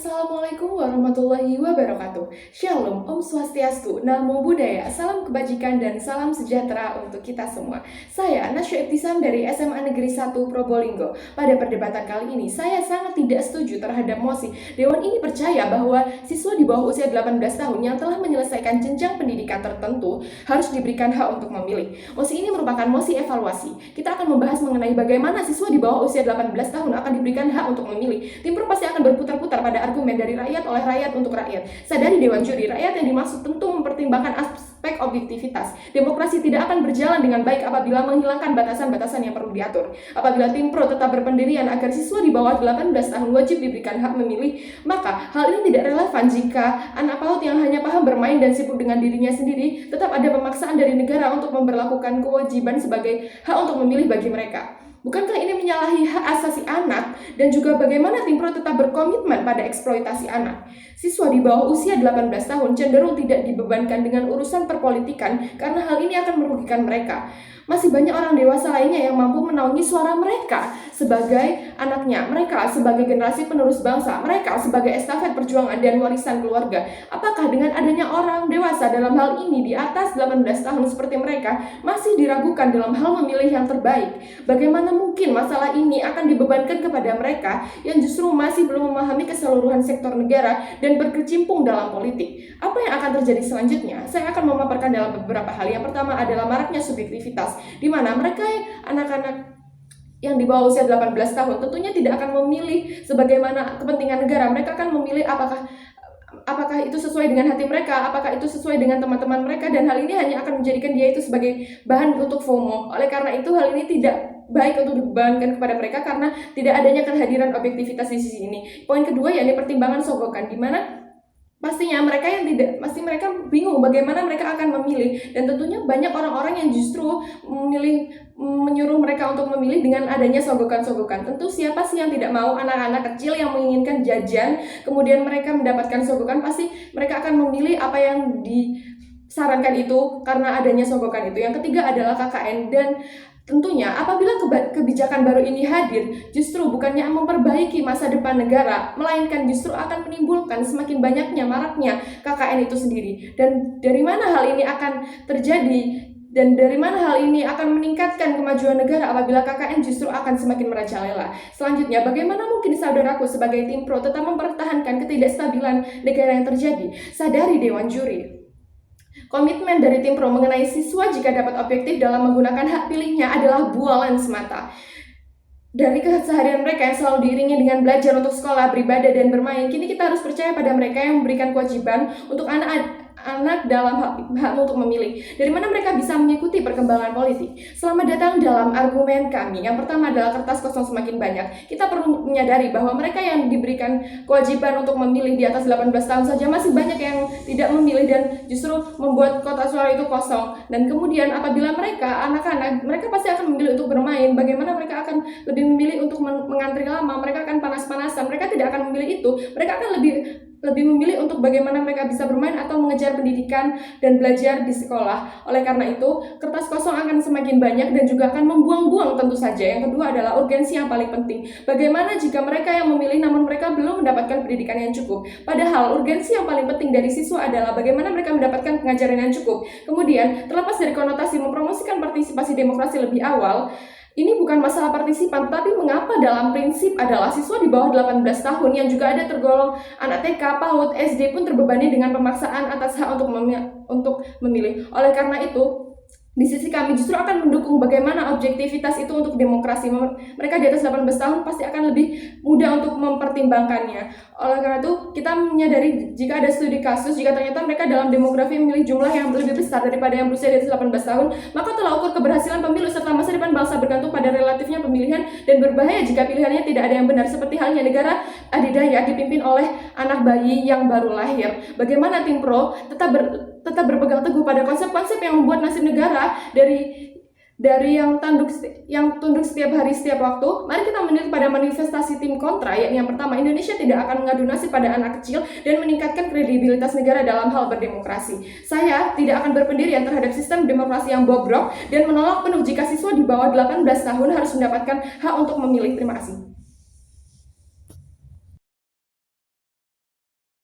Assalamualaikum warahmatullahi wabarakatuh. Shalom, Om Swastiastu, Namo Buddhaya, salam kebajikan dan salam sejahtera untuk kita semua. Saya Nasya Ibtisam dari SMA Negeri 1 Probolinggo. Pada perdebatan kali ini, saya sangat tidak setuju terhadap mosi. Dewan ini percaya bahwa siswa di bawah usia 18 tahun yang telah menyelesaikan jenjang pendidikan tertentu harus diberikan hak untuk memilih. Mosi ini merupakan mosi evaluasi. Kita akan membahas mengenai bagaimana siswa di bawah usia 18 tahun akan diberikan hak untuk memilih. Tim Pro pasti akan berputar-putar pada argumen dari rakyat oleh rakyat untuk rakyat. Sadari Dewan Juri, rakyat yang dimaksud tentu mempertimbangkan aspek objektivitas. Demokrasi tidak akan berjalan dengan baik apabila menghilangkan batasan-batasan yang perlu diatur. Apabila Tim Pro tetap berpendirian agar siswa di bawah 18 tahun wajib diberikan hak memilih, maka hal ini tidak relevan jika anak PAUD yang hanya paham bermain dan sibuk dengan dirinya sendiri, tetap ada pemaksaan dari negara untuk memberlakukan kewajiban sebagai hak untuk memilih bagi mereka. Bukankah ini menyalahi hak asasi anak dan juga bagaimana Tim Pro tetap berkomitmen pada eksploitasi anak? Siswa di bawah usia 18 tahun cenderung tidak dibebankan dengan urusan perpolitikan karena hal ini akan merugikan mereka. Masih banyak orang dewasa lainnya yang mampu menaungi suara mereka sebagai anaknya, mereka sebagai generasi penerus bangsa, mereka sebagai estafet perjuangan dan warisan keluarga. Apakah dengan adanya orang dewasa dalam hal ini di atas 18 tahun seperti mereka masih diragukan dalam hal memilih yang terbaik? Bagaimana mungkin masalah ini akan dibebankan kepada mereka yang justru masih belum memahami keseluruhan sektor negara dan berkecimpung dalam politik? Apa yang akan terjadi selanjutnya? Saya akan memaparkan dalam beberapa hal. Yang pertama adalah maraknya subjektivitas, di mana mereka anak-anak yang di bawah usia 18 tahun tentunya tidak akan memilih sebagaimana kepentingan negara. Mereka akan memilih apakah itu sesuai dengan hati mereka, apakah itu sesuai dengan teman-teman mereka, dan hal ini hanya akan menjadikan dia itu sebagai bahan untuk FOMO. Oleh karena itu hal ini tidak baik untuk dibebankan kepada mereka karena tidak adanya kehadiran objektivitas di sisi ini. Poin kedua yakni pertimbangan sogokan, di mana pastinya mereka mereka bingung bagaimana mereka akan memilih, dan tentunya banyak orang-orang yang justru menyuruh mereka untuk memilih dengan adanya sogokan-sogokan. Tentu siapa sih yang tidak mau anak-anak kecil yang menginginkan jajan kemudian mereka mendapatkan sogokan? Pasti mereka akan memilih apa yang disarankan itu karena adanya sogokan itu. Yang ketiga adalah KKN, dan tentunya apabila kebijakan baru ini hadir, justru bukannya memperbaiki masa depan negara, melainkan justru akan menimbulkan semakin banyaknya maraknya KKN itu sendiri. Dan dari mana hal ini akan terjadi? Dan dari mana hal ini akan meningkatkan kemajuan negara apabila KKN justru akan semakin merajalela? Selanjutnya, bagaimana mungkin saudaraku sebagai Tim Pro tetap mempertahankan ketidakstabilan negara yang terjadi? Sadari Dewan Juri, komitmen dari Tim Pro mengenai siswa jika dapat objektif dalam menggunakan hak pilihnya adalah bualan semata. Dari keseharian mereka yang selalu diiringi dengan belajar untuk sekolah, beribadah, dan bermain, kini kita harus percaya pada mereka yang memberikan kewajiban untuk anak dalam hak untuk memilih. Dari mana mereka bisa mengikuti perkembangan politik? Selamat datang dalam argumen kami. Yang pertama adalah kertas kosong semakin banyak. Kita perlu menyadari bahwa mereka yang diberikan kewajiban untuk memilih di atas 18 tahun saja masih banyak yang tidak memilih dan justru membuat kotak suara itu kosong. Dan kemudian apabila mereka anak-anak, mereka pasti akan memilih untuk bermain. Bagaimana mereka akan lebih memilih untuk mengantri lama? Mereka akan panas-panasan. Mereka tidak akan memilih itu. Mereka akan lebih memilih untuk bagaimana mereka bisa bermain atau mengejar pendidikan dan belajar di sekolah. Oleh karena itu, kertas kosong akan semakin banyak dan juga akan membuang-buang tentu saja. Yang kedua adalah urgensi yang paling penting. Bagaimana jika mereka yang memilih namun mereka belum mendapatkan pendidikan yang cukup? Padahal urgensi yang paling penting dari siswa adalah bagaimana mereka mendapatkan pengajaran yang cukup. Kemudian, terlepas dari konotasi mempromosikan partisipasi demokrasi lebih awal, ini bukan masalah partisipan, tapi mengapa dalam prinsip adalah siswa di bawah 18 tahun yang juga ada tergolong anak TK, PAUD, SD pun terbebani dengan pemaksaan atas hak untuk memilih. Oleh karena itu, di sisi kami justru akan mendukung bagaimana objektivitas itu untuk demokrasi. Mereka di atas 18 tahun pasti akan lebih mudah untuk mempertimbangkannya. Oleh karena itu, kita menyadari jika ada studi kasus, jika ternyata mereka dalam demografi memilih jumlah yang lebih besar daripada yang berusia di atas 18 tahun, maka tolak ukur keberhasilan pemilu serta masa depan bangsa bergantung pada relatifnya pemilihan, dan berbahaya jika pilihannya tidak ada yang benar, seperti halnya negara adidaya dipimpin oleh anak bayi yang baru lahir. Bagaimana Tim Pro tetap berpegang teguh pada konsep-konsep yang membuat nasib negara dari yang tunduk setiap hari setiap waktu. Mari kita menilik pada manifestasi tim kontra, yakni yang pertama, Indonesia tidak akan mengadu nasib pada anak kecil dan meningkatkan kredibilitas negara dalam hal berdemokrasi. Saya tidak akan berpendirian terhadap sistem demokrasi yang bobrok dan menolak penuh jika siswa di bawah 18 tahun harus mendapatkan hak untuk memilih. Terima kasih.